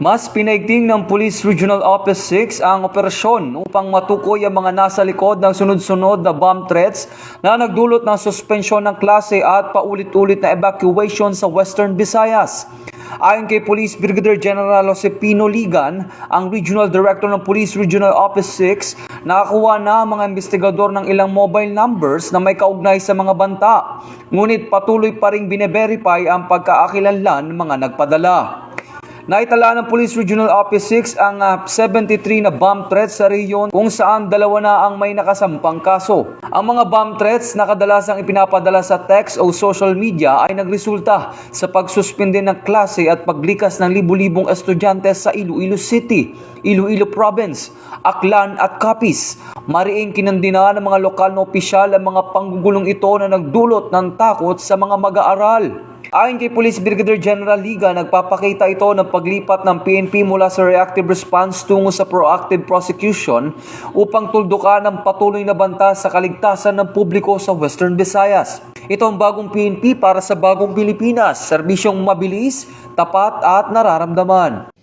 Mas pinaigting ng Police Regional Office 6 ang operasyon upang matukoy ang mga nasa likod ng sunod-sunod na bomb threats na nagdulot ng suspensyon ng klase at paulit-ulit na evacuation sa Western Visayas. Ayon kay Police Brigadier General Josepino Ligan, ang Regional Director ng Police Regional Office 6, nakakuha na ang mga investigador ng ilang mobile numbers na may kaugnay sa mga banta. Ngunit patuloy pa ring bine-verify ang pagkaakilanlan ng mga nagpadala. Naitala ng Police Regional Office 6 ang 73 na bomb threats sa rehiyon kung saan 2 na ang may nakasampang kaso. Ang mga bomb threats na kadalasang ipinapadala sa text o social media ay nagresulta sa pagsuspinde ng klase at paglikas ng libu-libong estudyante sa Iloilo City, Iloilo Province, Aklan at Capiz. Mariing kinandina ng mga lokal na opisyal ang mga panggugulong ito na nagdulot ng takot sa mga mag-aaral. Ayon kay Police Brigadier General Liga, nagpapakita ito ng paglipat ng PNP mula sa reactive response tungo sa proactive prosecution upang tuldukan ang patuloy na banta sa kaligtasan ng publiko sa Western Visayas. Ito ang bagong PNP para sa bagong Pilipinas, serbisyong mabilis, tapat at nararamdaman.